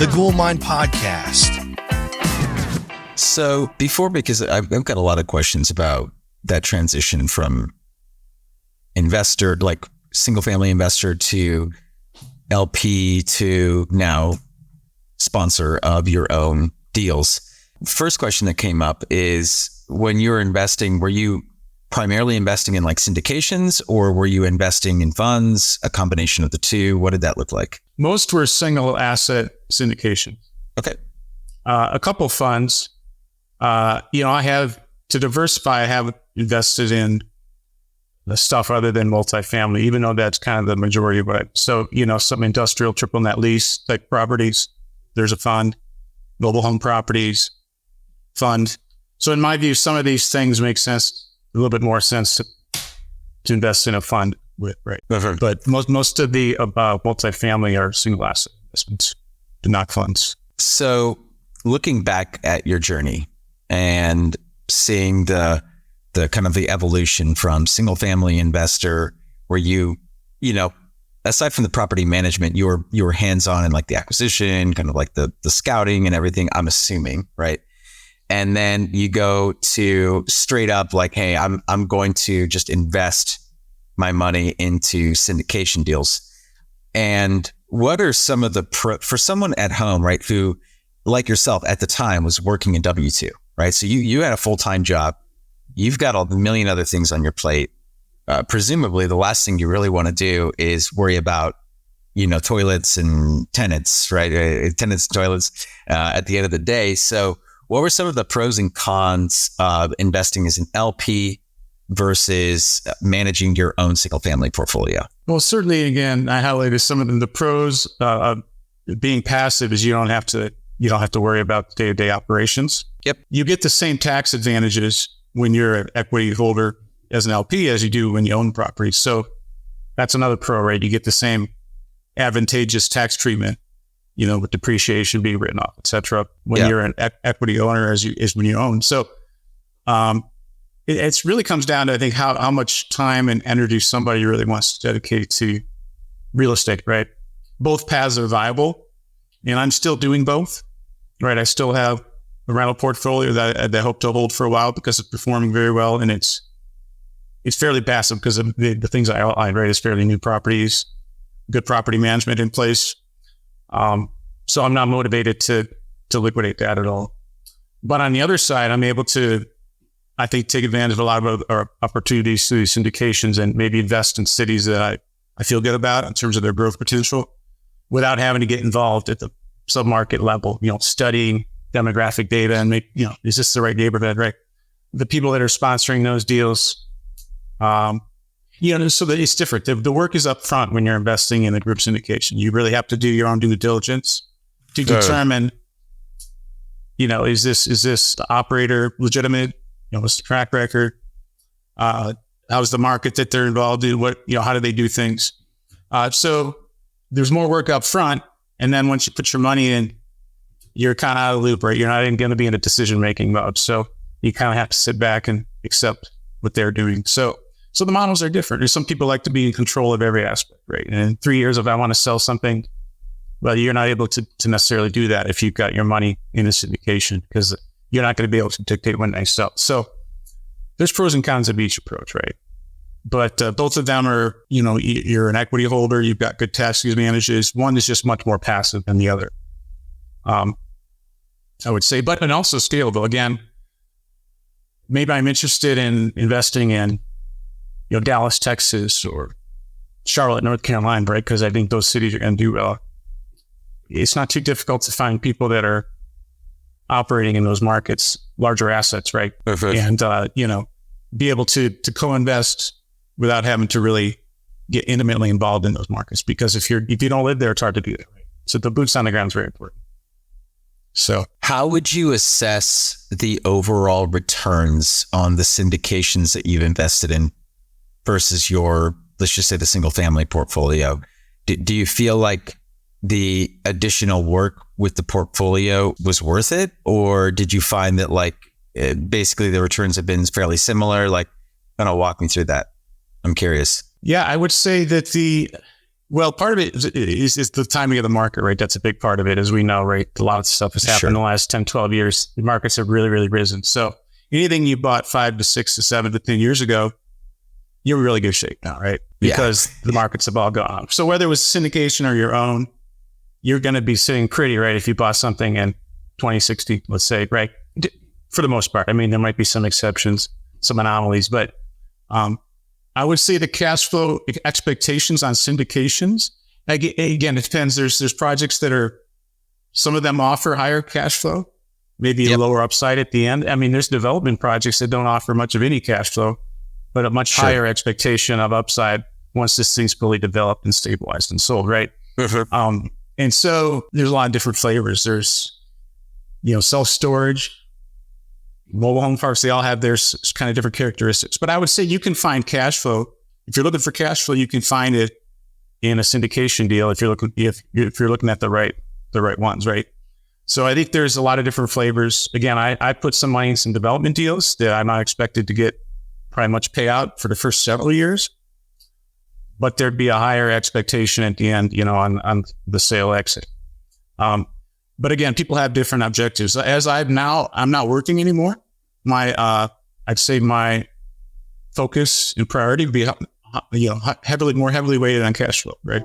the Gold Mine Podcast. So because I've got a lot of questions about that transition from investor, like single family investor, to LP, to now sponsor of your own deals. First question that came up is, when you were investing, were you primarily investing in like syndications, or were you investing in funds, a combination of the two? What did that look like? Most were single asset syndication. Okay. A couple funds. I have, to diversify, I have invested in the stuff other than multifamily, even though that's kind of the majority of it. So, some industrial triple net lease type properties, there's a fund. Mobile home properties, fund. So in my view, some of these things make sense, a little bit more sense to invest in a fund with, right? Uh-huh. But most of the multifamily are single asset investments, not funds. So looking back at your journey and seeing the kind of the evolution from single family investor, where you aside from the property management, you were hands-on in like the acquisition, kind of like the scouting and everything, I'm assuming, right? And then you go to straight up like, hey, I'm going to just invest my money into syndication deals. And what are some of the for someone at home, right, who like yourself at the time was working in W-2, right? So you had a full-time job. You've got a million other things on your plate. Presumably the last thing you really want to do is worry about, toilets and tenants, right? Tenants and toilets at the end of the day. So what were some of the pros and cons of investing as an LP versus managing your own single family portfolio? Well, certainly, again, I highlighted some of them. The pros of being passive is you don't have to worry about day-to-day operations. Yep. You get the same tax advantages when you're an equity holder as an LP as you do when you own property. So that's another pro, right? You get the same advantageous tax treatment, with depreciation being written off, et cetera, when you're an equity owner as when you own. So it really comes down to, I think, how much time and energy somebody really wants to dedicate to real estate, right? Both paths are viable, and I'm still doing both, right? I still have a rental portfolio that I hope to hold for a while because it's performing very well, and it's fairly passive because of the things I outlined, right? It's fairly new properties, good property management in place. So I'm not motivated to liquidate that at all. But on the other side, I'm able to, I think, take advantage of a lot of our opportunities through these syndications and maybe invest in cities that I feel good about in terms of their growth potential without having to get involved at the sub-market level, studying demographic data and is this the right neighborhood, right? The people that are sponsoring those deals, so that it's different. The work is up front when you're investing in a group syndication. You really have to do your own due diligence to determine, is this the operator legitimate? What's the track record? How's the market that they're involved in? How do they do things? So there's more work up front. And then once you put your money in, you're kind of out of the loop, right? You're not even going to be in a decision-making mode. So you kind of have to sit back and accept what they're doing. So the models are different. There's some people like to be in control of every aspect, right? And in 3 years, if I want to sell something, well, you're not able to necessarily do that if you've got your money in a syndication, because you're not going to be able to dictate when they sell. So there's pros and cons of each approach, right? But both of them are, you're an equity holder, you've got good tax advantages. One is just much more passive than the other, I would say, and also scalable. Again, maybe I'm interested in investing in, Dallas, Texas, or Charlotte, North Carolina, right? Because I think those cities are going to do well. It's not too difficult to find people that are operating in those markets, larger assets, right? Perfect. And, be able to co-invest without having to really get intimately involved in those markets. Because if you don't live there, it's hard to do that, right? So the boots on the ground is very important. So how would you assess the overall returns on the syndications that you've invested in versus your, let's just say, the single family portfolio? Do you feel like the additional work with the portfolio was worth it? Or did you find that basically the returns have been fairly similar? Kind of walk me through that. I'm curious. Yeah, I would say that Well, part of it is the timing of the market, right? That's a big part of it, as we know, right? A lot of stuff has happened in the last 10, 12 years. The markets have really, really risen. So anything you bought 5 to 6 to 7 to 10 years ago, you're in really good shape now, right? Because the markets have all gone up. So whether it was syndication or your own, you're going to be sitting pretty, right? If you bought something in 2060, let's say, right? For the most part. I mean, there might be some exceptions, some anomalies, but I would say the cash flow expectations on syndications, again, it depends. There's projects that are, some of them offer higher cash flow, maybe a lower upside at the end. I mean, there's development projects that don't offer much of any cash flow, but a much higher expectation of upside once this thing's fully developed and stabilized and sold, right? And so there's a lot of different flavors. There's, self-storage, mobile home parks, they all have their kind of different characteristics. But I would say you can find cash flow. If you're looking for cash flow, you can find it in a syndication deal if you're looking at the right ones, right? So I think there's a lot of different flavors. Again, I put some money in some development deals that I'm not expected to get probably much payout for the first several years, but there'd be a higher expectation at the end, on the sale exit. But again, people have different objectives. As I'm not working anymore. I'd say my focus and priority would be, more heavily weighted on cash flow, right?